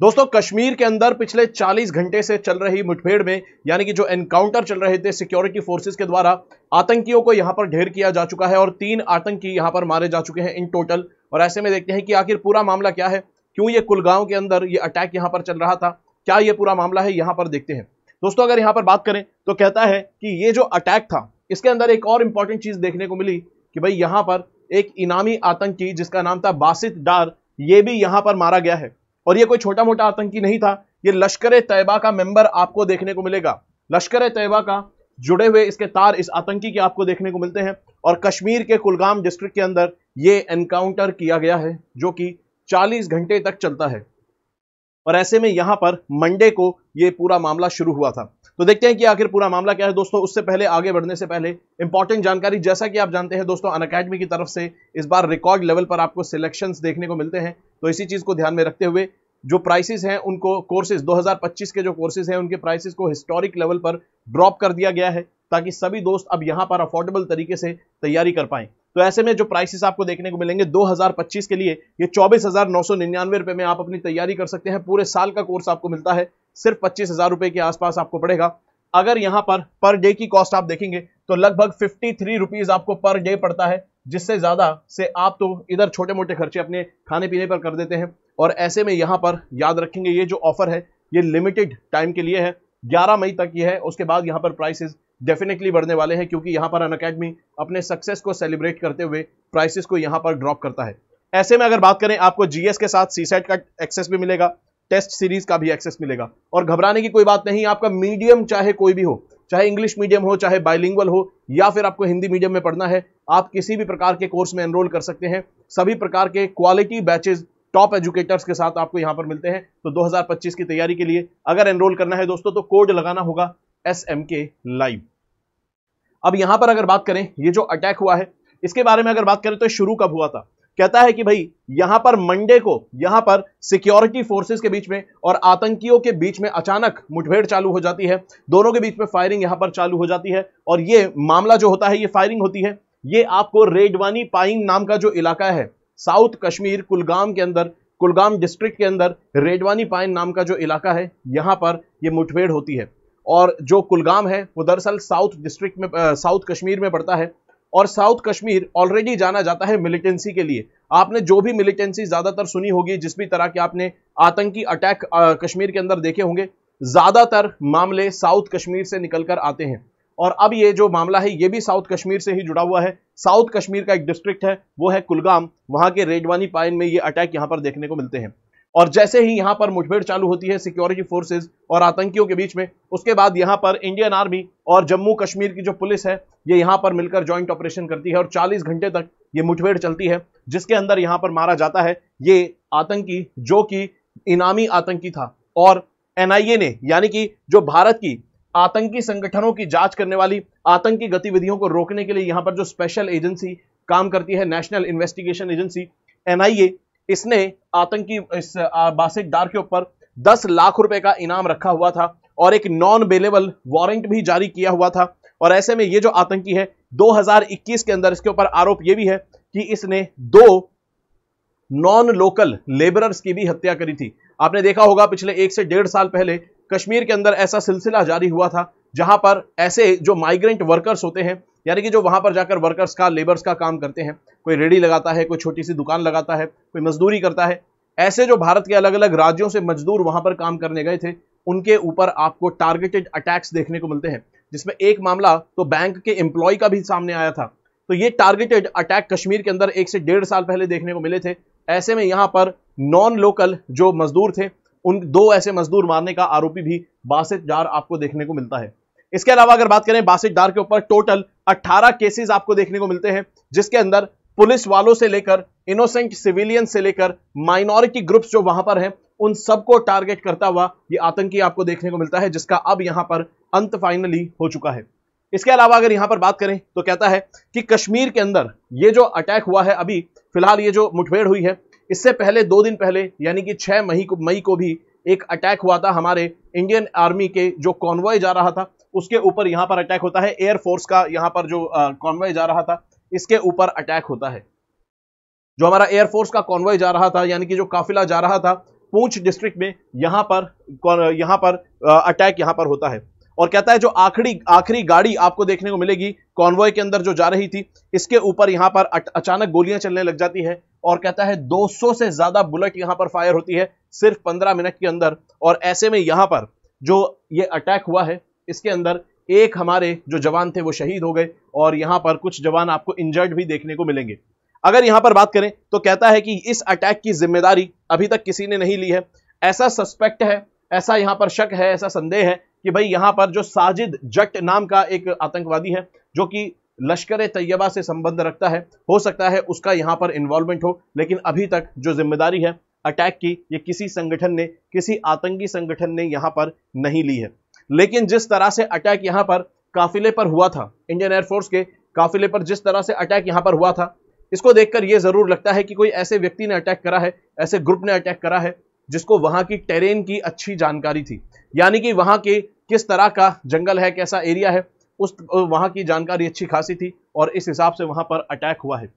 दोस्तों कश्मीर के अंदर पिछले 40 घंटे से चल रही मुठभेड़ में यानी कि जो एनकाउंटर चल रहे थे सिक्योरिटी फोर्सेस के द्वारा आतंकियों को यहां पर ढेर किया जा चुका है और 3 आतंकी यहां पर मारे जा चुके हैं इन टोटल। और ऐसे में देखते हैं कि आखिर पूरा मामला क्या है, क्यों ये कुलगांव के अंदर ये अटैक यहां पर चल रहा था, क्या ये पूरा मामला है, यहां पर देखते हैं। दोस्तों अगर यहां पर बात करें तो कहता है कि ये जो अटैक था इसके अंदर एक और इंपॉर्टेंट चीज देखने को मिली कि भाई यहां पर एक इनामी आतंकी जिसका नाम था बासित डार, ये भी यहां पर मारा गया है। और ये कोई छोटा मोटा आतंकी नहीं था, ये लश्कर तैयबा का मेंबर आपको देखने को मिलेगा। लश्कर तैयबा का जुड़े हुए इसके तार इस आतंकी के आपको देखने को मिलते हैं। और कश्मीर के कुलगाम डिस्ट्रिक्ट के अंदर ये एनकाउंटर किया गया है जो कि 40 घंटे तक चलता है। और ऐसे में यहां पर मंडे को ये पूरा मामला शुरू हुआ था। तो देखते हैं कि आखिर पूरा मामला क्या है। दोस्तों उससे पहले आगे बढ़ने से पहले इंपॉर्टेंट जानकारी, जैसा कि आप जानते हैं दोस्तों अनअकैडमी की तरफ से इस बार रिकॉर्ड लेवल पर आपको सिलेक्शंस देखने को मिलते हैं। तो इसी चीज को ध्यान में रखते हुए जो प्राइसेस हैं उनको, कोर्सेज 2025 के जो कोर्सेज हैं उनके प्राइसेस को हिस्टोरिक लेवल पर ड्रॉप कर दिया गया है ताकि सभी दोस्त अब यहां पर अफोर्डेबल तरीके से तैयारी कर पाएं। तो ऐसे में जो प्राइसेस आपको देखने को मिलेंगे 2025 के लिए ये 24,999 रुपए में आप अपनी तैयारी कर सकते हैं। पूरे साल का कोर्स आपको मिलता है सिर्फ 25,000 रुपए के आसपास आपको पड़ेगा। अगर यहां पर डे की कॉस्ट आप देखेंगे तो लगभग 53 रुपीज आपको पर डे पड़ता है, जिससे ज्यादा से आप तो इधर छोटे मोटे खर्चे अपने खाने पीने पर कर देते हैं। और ऐसे में यहां पर याद रखेंगे ये जो ऑफर है ये लिमिटेड टाइम के लिए है, 11 मई तक ये है। उसके बाद यहां पर प्राइसेस डेफिनेटली बढ़ने वाले हैं क्योंकि यहां पर अनअकैडमी अपने सक्सेस को सेलिब्रेट करते हुए प्राइसेस को यहां पर ड्रॉप करता है। ऐसे में अगर बात करें आपको जीएस के साथ सीसेट का एक्सेस भी मिलेगा, टेस्ट सीरीज का भी एक्सेस मिलेगा। और घबराने की कोई बात नहीं, आपका मीडियम चाहे कोई भी हो, चाहे इंग्लिश मीडियम हो, चाहे बाइलिंगुअल हो, या फिर आपको हिंदी मीडियम में पढ़ना है, आप किसी भी प्रकार के कोर्स में एनरोल कर सकते हैं। सभी प्रकार के क्वालिटी बैचेज टॉप एजुकेटर्स के साथ आपको यहां पर मिलते हैं। तो 2025 की तैयारी के लिए अगर एनरोल करना है दोस्तों तो कोड लगाना होगा SMK लाइव। अब यहां पर अगर बात करें ये जो अटैक हुआ है इसके बारे में अगर बात करें तो शुरू कब हुआ था। कहता है कि भाई यहां पर मंडे को यहां पर सिक्योरिटी फोर्सेस के बीच में और आतंकियों के बीच में अचानक मुठभेड़ चालू हो जाती है, दोनों के बीच में फायरिंग यहां पर चालू हो जाती है। और ये मामला जो होता है, ये फायरिंग होती है, ये आपको रेडवानी पाइंग नाम का जो इलाका है साउथ कश्मीर कुलगाम के अंदर, कुलगाम डिस्ट्रिक्ट के अंदर रेडवानी पाइन नाम का जो इलाका है यहां पर यह मुठभेड़ होती है। और जो कुलगाम है वो दरअसल साउथ डिस्ट्रिक्ट में, साउथ कश्मीर में पड़ता है। और साउथ कश्मीर ऑलरेडी जाना जाता है मिलिटेंसी के लिए। आपने जो भी मिलिटेंसी ज्यादातर सुनी होगी, जिस भी तरह के आपने आतंकी अटैक कश्मीर के अंदर देखे होंगे, ज्यादातर मामले साउथ कश्मीर से निकलकर आते हैं। और अब ये जो मामला है ये भी साउथ कश्मीर से ही जुड़ा हुआ है। साउथ कश्मीर का एक डिस्ट्रिक्ट है वो है कुलगाम, वहां के रेडवानी पाइन में ये अटैक यहां पर देखने को मिलते हैं। और जैसे ही यहां पर मुठभेड़ चालू होती है सिक्योरिटी फोर्सेस और आतंकियों के बीच में, उसके बाद यहां पर इंडियन आर्मी और जम्मू कश्मीर की जो पुलिस है ये यहां पर मिलकर ज्वाइंट ऑपरेशन करती है और 40 घंटे तक ये मुठभेड़ चलती है, जिसके अंदर यहां पर मारा जाता है ये आतंकी जो कि इनामी आतंकी था। और NIA ने, यानी कि जो भारत की आतंकी संगठनों की जांच करने वाली, आतंकी गतिविधियों को रोकने के लिए यहां पर जो स्पेशल एजेंसी काम करती है, नेशनल इन्वेस्टिगेशन एजेंसी NIA, इसने आतंकी इस बासित डार के ऊपर 10 लाख रुपए का इनाम रखा हुआ था और एक नॉन बेलेबल वारंट भी जारी किया हुआ था। और ऐसे में ये जो आतंकी है 2021 के अंदर इसके ऊपर आरोप यह भी है कि इसने 2 नॉन लोकल लेबरर्स की भी हत्या करी थी। आपने देखा होगा पिछले 1 से 1.5 साल पहले कश्मीर के अंदर ऐसा सिलसिला जारी हुआ था जहां पर ऐसे जो माइग्रेंट वर्कर्स होते हैं, यानी कि जो वहां पर जाकर वर्कर्स का, लेबर्स का काम करते हैं, कोई रेडी लगाता है, कोई छोटी सी दुकान लगाता है, कोई मजदूरी करता है, ऐसे जो भारत के अलग अलग राज्यों से मजदूर वहां पर काम करने गए थे उनके ऊपर आपको टारगेटेड अटैक्स देखने को मिलते हैं, जिसमें एक मामला तो बैंक के एम्प्लॉय का भी सामने आया था। तो ये टारगेटेड अटैक कश्मीर के अंदर 1 से 1.5 साल पहले देखने को मिले थे। ऐसे में यहां पर नॉन लोकल जो मजदूर थे उन 2 ऐसे मजदूर मारने का आरोपी भी बासित डार आपको देखने को मिलता है। इसके अलावा अगर बात करें बासित डार के ऊपर टोटल 18 केसेस आपको देखने को मिलते हैं, जिसके अंदर पुलिस वालों से लेकर इनोसेंट सिविलियन से लेकर माइनॉरिटी ग्रुप्स जो वहां पर हैं उन सबको टारगेट करता हुआ ये आतंकी आपको देखने को मिलता है, जिसका अब यहां पर अंत फाइनली हो चुका है। इसके अलावा अगर यहां पर बात करें तो कहता है कि कश्मीर के अंदर ये जो अटैक हुआ है, अभी फिलहाल ये जो मुठभेड़ हुई है, इससे पहले 2 दिन पहले यानी कि 6 मई को भी एक अटैक हुआ था। हमारे इंडियन आर्मी के जो कॉन्वॉय जा रहा था उसके ऊपर यहां पर अटैक होता है। एयरफोर्स का यहां पर जो कॉन्वॉय जा रहा था इसके ऊपर अटैक होता है। जो हमारा एयरफोर्स का कॉन्वॉय जा रहा था, यानी कि जो काफिला जा रहा था, पूंछ डिस्ट्रिक्ट में यहां पर अटैक यहां पर होता है। और कहता है जो आखिरी गाड़ी आपको देखने को मिलेगी कॉन्वॉय के अंदर जो जा रही थी, इसके ऊपर यहां पर अचानक गोलियां चलने लग जाती है। और कहता है 200 से ज्यादा बुलेट यहां पर फायर होती है सिर्फ 15 मिनट के अंदर। और ऐसे में यहां पर जो ये अटैक हुआ है इसके अंदर एक हमारे जो जवान थे वो शहीद हो गए और यहां पर कुछ जवान आपको इंजर्ड भी देखने को मिलेंगे। अगर यहां पर बात करें तो कहता है कि इस अटैक की जिम्मेदारी अभी तक किसी ने नहीं ली है। ऐसा सस्पेक्ट है, ऐसा यहां पर शक है, ऐसा संदेह है कि भाई यहां पर जो साजिद जट नाम का एक आतंकवादी है जो कि लश्कर तैयबा से संबंध रखता है, हो सकता है उसका यहां पर इन्वॉल्वमेंट हो। लेकिन अभी तक जो जिम्मेदारी है अटैक की ये किसी संगठन ने, किसी आतंकी संगठन ने यहां पर नहीं ली है। लेकिन जिस तरह से अटैक यहां पर काफिले पर हुआ था, इंडियन एयरफोर्स के काफिले पर जिस तरह से अटैक यहां पर हुआ था, इसको देखकर यह जरूर लगता है कि कोई ऐसे व्यक्ति ने अटैक करा है, ऐसे ग्रुप ने अटैक करा है जिसको वहां की टेरेन की अच्छी जानकारी थी, यानी कि वहां के किस तरह का जंगल है, कैसा एरिया है, उस वहां की जानकारी अच्छी खासी थी और इस हिसाब से वहां पर अटैक हुआ है।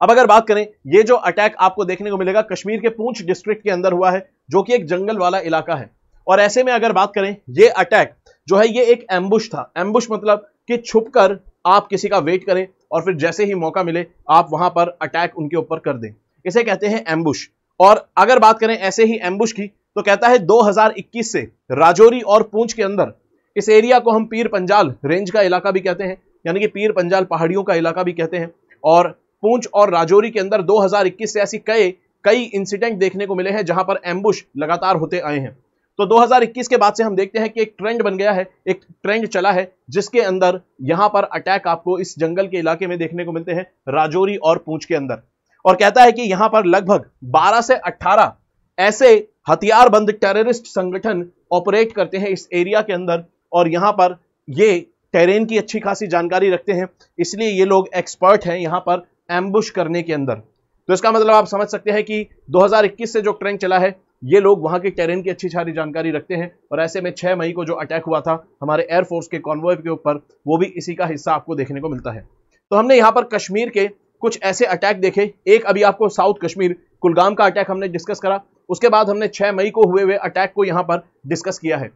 अब अगर बात करें, ये जो अटैक आपको देखने को मिलेगा कश्मीर के पूंछ डिस्ट्रिक्ट के अंदर हुआ है जो कि एक जंगल वाला इलाका है। और ऐसे में अगर बात करें, ये अटैक जो है ये एक एम्बुश था। एम्बुश मतलब कि छुपकर आप किसी का वेट करें और फिर जैसे ही मौका मिले आप वहां पर अटैक उनके ऊपर कर दें, इसे कहते हैं एम्बुश। और अगर बात करें ऐसे ही एम्बुश की तो कहता है 2021 से राजौरी और पूंछ के अंदर, इस एरिया को हम पीर पंजाल रेंज का इलाका भी कहते हैं, यानी कि पीर पंजाल पहाड़ियों का इलाका भी कहते हैं। और पूंछ और राजौरी के अंदर 2021 से ऐसी कई इंसिडेंट देखने को मिले हैं जहां पर एम्बुश लगातार होते आए हैं। तो 2021 के बाद से हम देखते हैं कि एक ट्रेंड बन गया है, एक ट्रेंड चला है जिसके अंदर यहां पर अटैक आपको इस जंगल के इलाके में देखने को मिलते हैं, राजौरी और पूंछ के अंदर। और कहता है कि यहां पर लगभग 12 से 18 ऐसे हथियारबंद टेररिस्ट संगठन ऑपरेट करते हैं इस एरिया के अंदर और यहां पर ये टेरेन की अच्छी खासी जानकारी रखते हैं, इसलिए ये लोग एक्सपर्ट हैं यहां पर एम्बुश करने के अंदर। तो इसका मतलब आप समझ सकते हैं कि 2021 से जो ट्रेंड चला है ये लोग वहां के टेरेन की अच्छी सारी जानकारी रखते हैं। और ऐसे में 6 मई को जो अटैक हुआ था हमारे एयरफोर्स के कॉन्वॉय के ऊपर, वो भी इसी का हिस्सा आपको देखने को मिलता है। तो हमने यहाँ पर कश्मीर के कुछ ऐसे अटैक देखे। एक अभी आपको साउथ कश्मीर कुलगाम का अटैक हमने डिस्कस करा, उसके बाद हमने 6 मई को हुए अटैक को यहाँ पर डिस्कस किया है।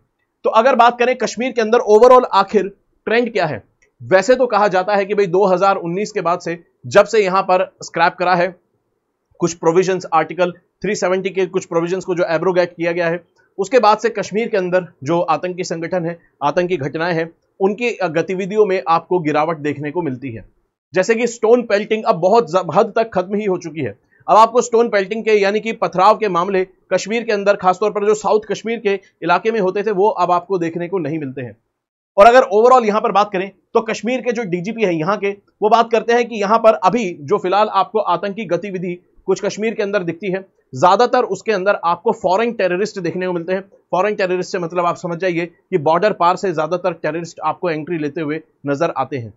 तो अगर बात करें कश्मीर के अंदर ओवरऑल आखिर ट्रेंड क्या है, वैसे तो कहा जाता है कि भाई 2019 के बाद से जब से यहां पर स्क्रैप करा है कुछ प्रोविजंस, आर्टिकल 370 के कुछ प्रोविजंस को जो एब्रोगेट किया गया है, उसके बाद से कश्मीर के अंदर जो आतंकी संगठन है, आतंकी घटनाएं हैं, उनकी गतिविधियों में आपको गिरावट देखने को मिलती है। जैसे कि स्टोन पेल्टिंग अब बहुत हद तक खत्म ही हो चुकी है। अब आपको स्टोन पेल्टिंग के यानी कि पथराव के मामले कश्मीर के अंदर, खासतौर पर जो साउथ कश्मीर के इलाके में होते थे, वो अब आपको देखने को नहीं मिलते हैं। और अगर ओवरऑल यहां पर बात करें तो कश्मीर के जो डीजीपी है यहाँ के, वो बात करते हैं कि यहां पर अभी जो फिलहाल आपको आतंकी गतिविधि कुछ कश्मीर के अंदर दिखती है, ज्यादातर उसके अंदर आपको फॉरेन टेररिस्ट देखने को मिलते हैं। फॉरेन टेररिस्ट से मतलब आप समझ जाइए कि बॉर्डर पार से ज्यादातर टेररिस्ट आपको एंट्री लेते हुए नजर आते हैं।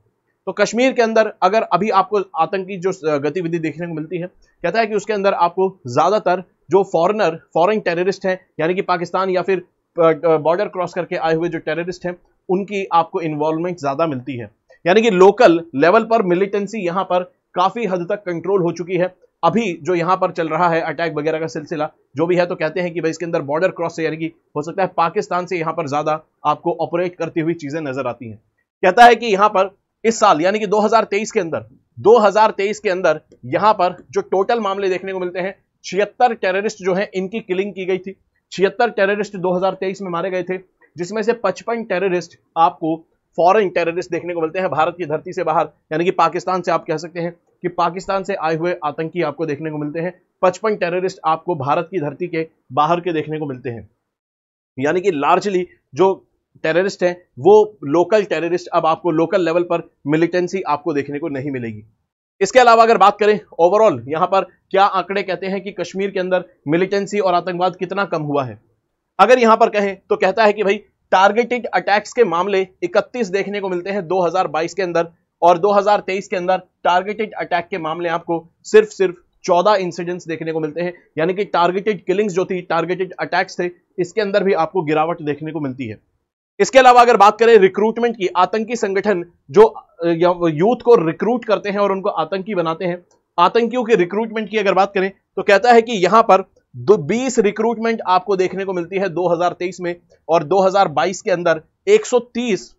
तो कश्मीर के अंदर अगर अभी आपको आतंकी जो गतिविधि देखने को मिलती है, कहता है कि उसके अंदर आपको ज्यादातर जो फॉरेन टेररिस्ट हैं, यानी कि पाकिस्तान या फिर बॉर्डर क्रॉस करके आए हुए जो टेररिस्ट हैं, उनकी आपको इन्वॉल्वमेंट ज्यादा मिलती है। यानी कि लोकल लेवल पर मिलिटेंसी यहां पर काफी हद तक कंट्रोल हो चुकी है। अभी जो यहां पर चल रहा है अटैक वगैरह का सिलसिला जो भी है, तो कहते हैं कि भाई इसके अंदर बॉर्डर क्रॉस से, यानी कि हो सकता है पाकिस्तान से यहां पर ज्यादा आपको ऑपरेट करती हुई चीजें नजर आती हैं। कहता है कि यहां पर इस साल यानी कि 2023 के अंदर यहां पर जो टोटल मामले देखने को मिलते हैं, 76 टेररिस्ट जो है इनकी किलिंग की गई थी। 76 टेररिस्ट 2023 में मारे गए थे, जिसमें से 55 टेररिस्ट आपको फॉरेन टेररिस्ट देखने को मिलते हैं, भारत की धरती से बाहर, यानी कि पाकिस्तान से। आप कह सकते हैं कि पाकिस्तान से आए हुए आतंकी आपको देखने को मिलते हैं। 55 टेररिस्ट आपको भारत की धरती के बाहर के देखने को मिलते हैं। यानी कि लार्जली जो टेररिस्ट हैं वो लोकल टेररिस्ट, अब आपको लोकल लेवल पर मिलिटेंसी आपको देखने को नहीं मिलेगी। इसके अलावा अगर बात करें ओवरऑल यहां पर क्या आंकड़े कहते हैं कि कश्मीर के अंदर मिलिटेंसी और आतंकवाद कितना कम हुआ है, अगर यहां पर कहें तो कहता है कि भाई टारगेटेड अटैक्स के मामले 31 देखने को मिलते हैं 2022 के अंदर, और 2023 के अंदर टारगेटेड अटैक के मामले आपको सिर्फ 14 इंसिडेंट्स देखने को मिलते हैं। यानी कि टारगेटेड किलिंग्स जो थी, टारगेटेड अटैक्स थे, इसके अंदर भी आपको गिरावट देखने को मिलती है। इसके अलावा अगर बात करें रिक्रूटमेंट की, आतंकी संगठन जो यूथ को रिक्रूट करते हैं और उनको आतंकी बनाते हैं, आतंकियों के रिक्रूटमेंट की अगर बात करें तो कहता है कि यहां पर 20 रिक्रूटमेंट आपको देखने को मिलती है 2023 में, और 2022 के अंदर 130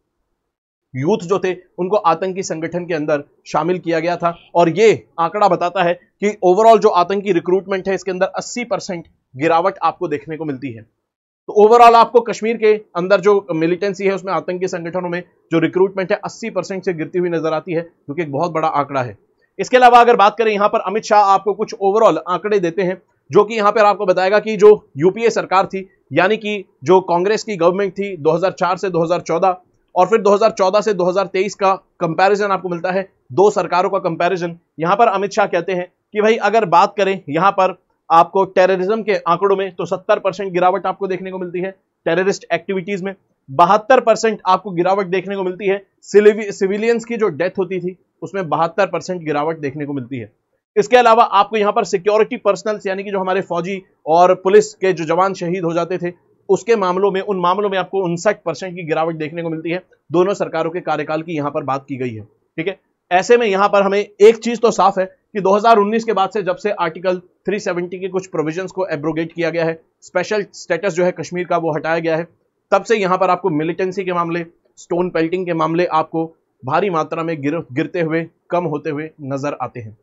यूथ जो थे उनको आतंकी संगठन के अंदर शामिल किया गया था। और ये आंकड़ा बताता है कि ओवरऑल जो आतंकी रिक्रूटमेंट है इसके अंदर 80% गिरावट आपको देखने को मिलती है। तो ओवरऑल आपको कश्मीर के अंदर जो मिलिटेंसी है उसमें आतंकी संगठनों में जो रिक्रूटमेंट है 80% से गिरती हुई नजर आती है, जो कि एक बहुत बड़ा आंकड़ा है। इसके अलावा अगर बात करें, यहां पर अमित शाह आपको कुछ ओवरऑल आंकड़े देते हैं, जो कि यहां पर आपको बताएगा कि जो यूपीए सरकार थी, यानी कि जो कांग्रेस की गवर्नमेंट थी 2004 से 2014 और फिर 2014 से 2023 का कंपैरिजन आपको मिलता है, दो सरकारों का कंपैरिजन। यहां पर अमित शाह कहते हैं कि भाई अगर बात करें यहां पर आपको टेररिज्म के आंकड़ों में तो 70% गिरावट आपको देखने को मिलती है, टेररिस्ट एक्टिविटीज में 72% आपको गिरावट देखने को मिलती है, सिविलियंस की जो डेथ होती थी उसमें 72% गिरावट देखने को मिलती है। इसके अलावा आपको यहां पर सिक्योरिटी पर्सनल्स यानी कि जो हमारे फौजी और पुलिस के जो जवान शहीद हो जाते थे उसके मामलों में, उन मामलों में आपको 59% की गिरावट देखने को मिलती है। दोनों सरकारों के कार्यकाल की यहां पर बात की गई है, ठीक है। ऐसे में यहां पर हमें एक चीज तो साफ है कि 2019 के बाद से, जब से आर्टिकल 370 के कुछ प्रोविजंस को एब्रोगेट किया गया है, स्पेशल स्टेटस जो है कश्मीर का वो हटाया गया है, तब से यहां पर आपको मिलिटेंसी के मामले, स्टोन पेल्टिंग के मामले आपको भारी मात्रा में गिरते हुए, कम होते हुए नजर आते हैं।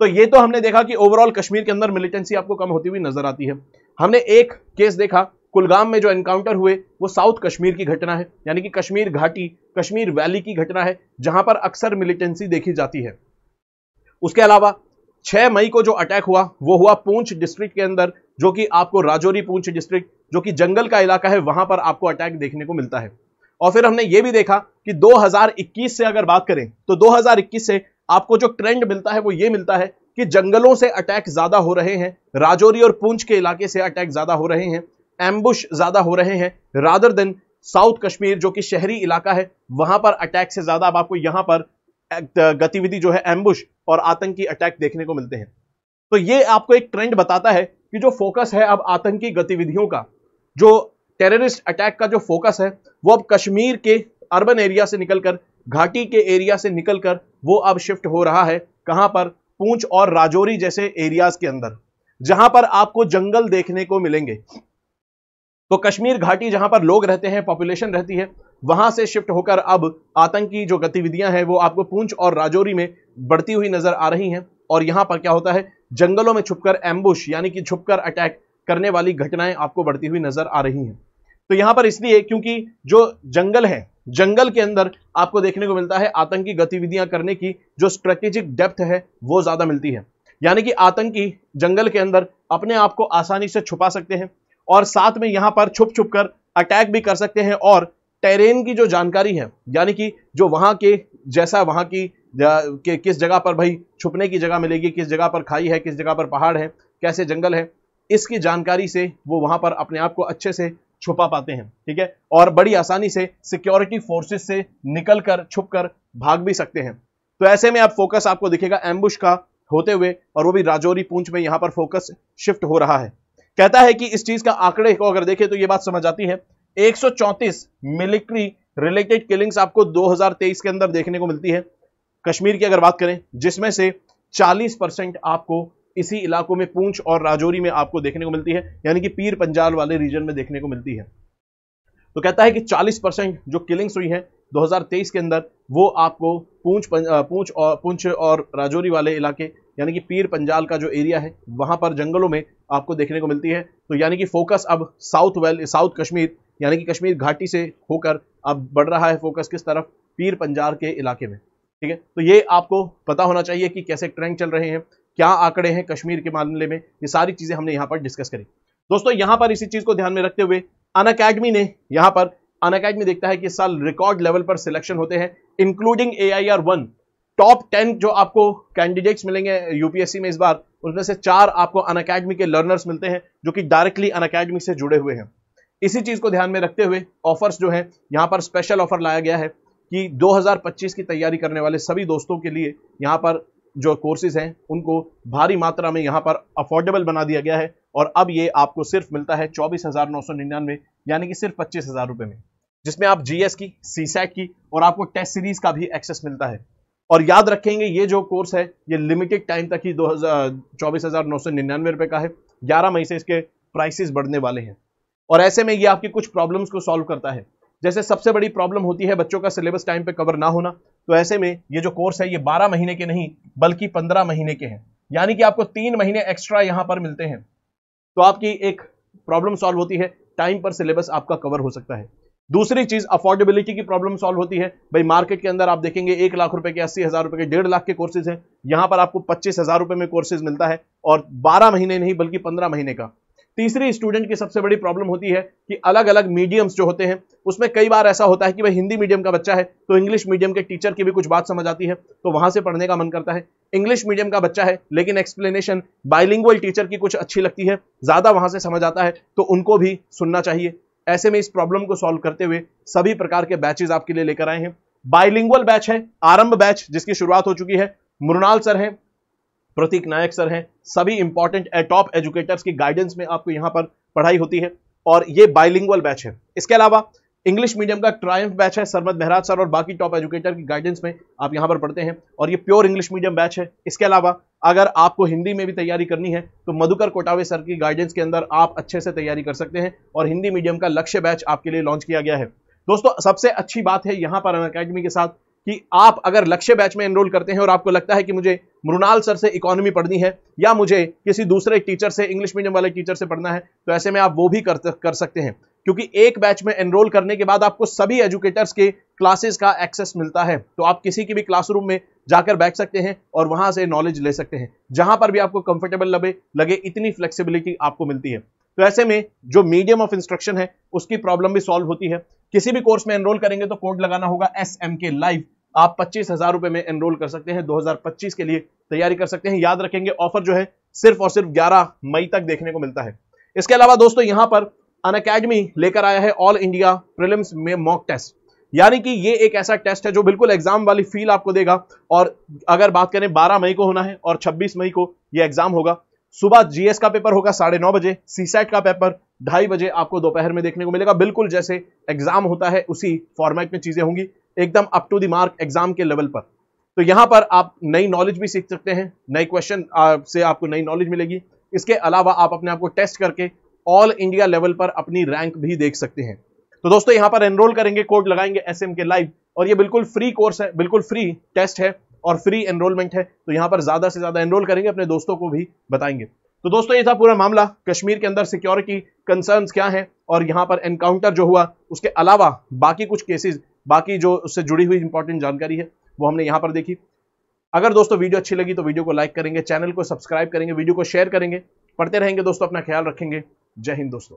तो ये तो हमने देखा कि ओवरऑल कश्मीर के अंदर मिलिटेंसी आपको कम होती हुई नजर आती है। हमने एक केस देखा, कुलगाम में जो एनकाउंटर हुए वो साउथ कश्मीर की घटना है, यानी कि कश्मीर घाटी, कश्मीर वैली की घटना है, जहां पर अक्सर मिलिटेंसी देखी जाती है। उसके अलावा 6 मई को जो अटैक हुआ वो हुआ पूंछ डिस्ट्रिक्ट के अंदर, जो कि आपको राजौरी पूंछ डिस्ट्रिक्ट, जो कि जंगल का इलाका है, वहां पर आपको अटैक देखने को मिलता है। और फिर हमने ये भी देखा कि 2021 से अगर बात करें तो 2021 से आपको जो ट्रेंड मिलता है वो ये मिलता है कि जंगलों से अटैक ज्यादा हो रहे हैं, राजौरी और पूंछ के इलाके से अटैक ज्यादा हो रहे हैं, एम्बुश ज्यादा हो रहे हैं, रादर देन साउथ कश्मीर जो कि शहरी इलाका है वहां पर अटैक से ज्यादा अब आपको यहां पर गतिविधि जो है एम्बुश और आतंकी अटैक देखने को मिलते हैं। तो ये आपको एक ट्रेंड बताता है कि जो फोकस है अब आतंकी गतिविधियों का, जो टेररिस्ट अटैक का जो फोकस है वो अब कश्मीर के अर्बन एरिया से निकलकर, घाटी के एरिया से निकलकर वो अब शिफ्ट हो रहा है। कहां पर? पूंछ और राजौरी जैसे एरियाज के अंदर, जहां पर आपको जंगल देखने को मिलेंगे। तो कश्मीर घाटी जहां पर लोग रहते हैं, पॉपुलेशन रहती है, वहां से शिफ्ट होकर अब आतंकी जो गतिविधियां हैं वो आपको पूंछ और राजौरी में बढ़ती हुई नजर आ रही हैं। और यहां पर क्या होता है, जंगलों में छुपकर एम्बुश यानी कि छुपकर अटैक करने वाली घटनाएं आपको बढ़ती हुई नजर आ रही हैं। तो यहां पर इसलिए क्योंकि जो जंगल है, जंगल के अंदर आपको देखने को मिलता है आतंकी गतिविधियां करने की जो स्ट्रेटेजिक डेप्थ है वो ज्यादा मिलती है, यानी कि आतंकी जंगल के अंदर अपने आप को आसानी से छुपा सकते हैं और साथ में यहां पर छुप छुप कर अटैक भी कर सकते हैं। और टेरेन की जो जानकारी है, यानी कि जो वहां के जैसा वहां की किस जगह पर भाई छुपने की जगह मिलेगी, किस जगह पर खाई है, किस जगह पर पहाड़ है, कैसे जंगल है, इसकी जानकारी से वो वहां पर अपने आप को अच्छे से छुपा पाते हैं, ठीक है। और बड़ी आसानी से सिक्योरिटी फोर्सेस से निकलकर छुपकर भाग भी सकते हैं। तो ऐसे में अब फोकस आपको दिखेगा एम्बुश का होते हुए, और वो भी राजौरी पूंछ में यहां पर फोकस शिफ्ट हो रहा है। कहता है कि इस चीज का आंकड़े को अगर देखें तो ये बात समझ आती है, 134 मिलिट्री रिलेटेड किलिंग्स आपको 2023 के अंदर देखने को मिलती है कश्मीर की अगर बात करें, जिसमें से 40% आपको इसी इलाकों में पूंछ और राजौरी में आपको देखने को मिलती है, यानी कि पीर पंजाल वाले रीजन में देखने को मिलती है। तो कहता है कि 40% जो किलिंग्स हुई हैं 2023 के अंदर वो आपको पूंछ और राजौरी वाले इलाके यानी कि पीर पंजाल का जो एरिया है वहां पर जंगलों में आपको देखने को मिलती है। तो यानी कि फोकस अब साउथ कश्मीर यानी कि कश्मीर घाटी से होकर अब बढ़ रहा है फोकस किस तरफ, पीर पंजाल के इलाके में, ठीक है। तो ये आपको पता होना चाहिए कि कैसे ट्रेंड चल रहे हैं, क्या आंकड़े हैं कश्मीर के मामले में, ये सारी चीजें हमने यहां पर डिस्कस करी। दोस्तों यहां पर इसी चीज को ध्यान में रखते हुए अनअकैडमी ने यहां पर अनअकैडमी देखता है कि इस साल रिकॉर्ड लेवल पर सिलेक्शन होते हैं, इंक्लूडिंग AIR-1। टॉप 10 जो आपको कैंडिडेट्स मिलेंगे यूपीएससी में इस बार, उसमें से 4 आपको अनअकैडमी के लर्नर्स मिलते हैं जो कि डायरेक्टली अनअकैडमी से जुड़े हुए हैं। इसी चीज को ध्यान में रखते हुए ऑफर्स जो है यहां पर स्पेशल ऑफर लाया गया है कि 2025 की तैयारी करने वाले सभी दोस्तों के लिए यहां पर जो कोर्सेज हैं उनको भारी मात्रा में यहां पर अफोर्डेबल बना दिया गया है। और अब ये आपको सिर्फ मिलता है 24,999 यानी कि सिर्फ 25,000 रुपए में, जिसमें आप GS की, CSAT की और आपको टेस्ट सीरीज का भी एक्सेस मिलता है। और याद रखेंगे ये जो कोर्स है ये लिमिटेड टाइम तक ही 24,999 रुपए का है। 11 मई से इसके प्राइसेस बढ़ने वाले हैं। और ऐसे में ये आपकी कुछ प्रॉब्लम्स को सॉल्व करता है। जैसे सबसे बड़ी प्रॉब्लम होती है बच्चों का सिलेबस टाइम पे कवर ना होना, तो ऐसे में ये जो कोर्स है ये 12 महीने के नहीं बल्कि 15 महीने के हैं, यानी कि आपको 3 महीने एक्स्ट्रा यहां पर मिलते हैं। तो आपकी एक प्रॉब्लम सॉल्व होती है, टाइम पर सिलेबस आपका कवर हो सकता है। दूसरी चीज अफोर्डेबिलिटी की प्रॉब्लम सॉल्व होती है। भाई मार्केट के अंदर आप देखेंगे 1 लाख रुपए के, 80,000 रुपए के, 1.5 लाख के कोर्सेज हैं, यहां पर आपको 25,000 रुपए में कोर्सेज मिलता है और 12 महीने नहीं बल्कि 15 महीने का। तीसरी स्टूडेंट की सबसे बड़ी प्रॉब्लम होती है कि अलग अलग मीडियम्स जो होते हैं उसमें कई बार ऐसा होता है कि भाई हिंदी मीडियम का बच्चा है तो इंग्लिश मीडियम के टीचर की भी कुछ बात समझ आती है तो वहां से पढ़ने का मन करता है। इंग्लिश मीडियम का बच्चा है लेकिन एक्सप्लेनेशन बाइलिंगुअल टीचर की कुछ अच्छी लगती है, ज्यादा वहां से समझ आता है, तो उनको भी सुनना चाहिए। ऐसे में इस प्रॉब्लम को सॉल्व करते हुए सभी प्रकार के बैचेस आपके लिए लेकर आए हैं। बाइलिंगुअल बैच है आरंभ बैच, जिसकी शुरुआत हो चुकी है। मृणाल सर हैं, प्रतीक नायक सर हैं, सभी इंपॉर्टेंट टॉप एजुकेटर्स की गाइडेंस में आपको यहां पर पढ़ाई होती है और ये बाइलिंगुअल बैच है। इसके अलावा इंग्लिश मीडियम का ट्रायम्फ बैच है, सरमद महराज सर और बाकी टॉप एजुकेटर की गाइडेंस में आप यहां पर पढ़ते हैं और ये प्योर इंग्लिश मीडियम बैच है। इसके अलावा अगर आपको हिंदी में भी तैयारी करनी है तो मधुकर कोटावे सर की गाइडेंस के अंदर आप अच्छे से तैयारी कर सकते हैं और हिंदी मीडियम का लक्ष्य बैच आपके लिए लॉन्च किया गया है। दोस्तों सबसे अच्छी बात है यहां पर अनअकैडमी के साथ कि आप अगर लक्ष्य बैच में एनरोल करते हैं और आपको लगता है कि मुझे मृणाल सर से इकोनॉमी पढ़नी है या मुझे किसी दूसरे टीचर से, इंग्लिश मीडियम वाले टीचर से पढ़ना है, तो ऐसे में आप वो भी कर सकते हैं, क्योंकि एक बैच में एनरोल करने के बाद आपको सभी एजुकेटर्स के क्लासेस का एक्सेस मिलता है। तो आप किसी की भी क्लासरूम में जाकर बैठ सकते हैं और वहां से नॉलेज ले सकते हैं, जहां पर भी आपको कंफर्टेबल लगे इतनी फ्लेक्सिबिलिटी आपको मिलती है। तो ऐसे में जो मीडियम ऑफ इंस्ट्रक्शन है उसकी प्रॉब्लम भी सॉल्व होती है। किसी भी कोर्स में एनरोल करेंगे तो कोड लगाना होगा SMK लाइव। आप 25,000 रुपए में एनरोल कर सकते हैं, 2025 के लिए तैयारी कर सकते हैं। याद रखेंगे ऑफर जो है सिर्फ और सिर्फ 11 मई तक देखने को मिलता है। इसके अलावा दोस्तों यहां पर अनअकैडमी लेकर आया है ऑल इंडिया प्रीलिम्स में मॉक टेस्ट, यानी कि ये एक ऐसा टेस्ट है जो बिल्कुल एग्जाम वाली फील आपको देगा। और अगर बात करें 12 मई को होना है और 26 मई को ये एग्जाम होगा। सुबह GS का पेपर होगा 9:30 बजे, CSAT का पेपर 2:30 बजे आपको दोपहर में देखने को मिलेगा। बिल्कुल जैसे एग्जाम होता है उसी फॉर्मेट में चीजें होंगी, एकदम up to the mark exam के लेवल पर। तो यहां पर आप नई नॉलेज भी सीख सकते हैं, नए क्वेश्चन से आपको नई नॉलेज मिलेगी। इसके अलावा आप अपने आप को टेस्ट करके ऑल इंडिया लेवल पर अपनी रैंक भी देख सकते हैं। तो दोस्तों यहां पर एनरोल करेंगे, कोड लगाएंगे SMK लाइव और ये बिल्कुल फ्री कोर्स है, बिल्कुल फ्री टेस्ट है और फ्री एनरोलमेंट है। तो यहां पर ज्यादा से ज्यादा एनरोल करेंगे, अपने दोस्तों को भी बताएंगे। तो दोस्तों ये था पूरा मामला, कश्मीर के अंदर सिक्योरिटी कंसर्न्स क्या हैं और यहां पर एनकाउंटर जो हुआ उसके अलावा बाकी कुछ केसेस, बाकी जो उससे जुड़ी हुई इंपॉर्टेंट जानकारी है वो हमने यहां पर देखी। अगर दोस्तों वीडियो अच्छी लगी तो वीडियो को लाइक करेंगे, चैनल को सब्सक्राइब करेंगे, वीडियो को शेयर करेंगे। पढ़ते रहेंगे दोस्तों, अपना ख्याल रखेंगे। जय हिंद दोस्तों।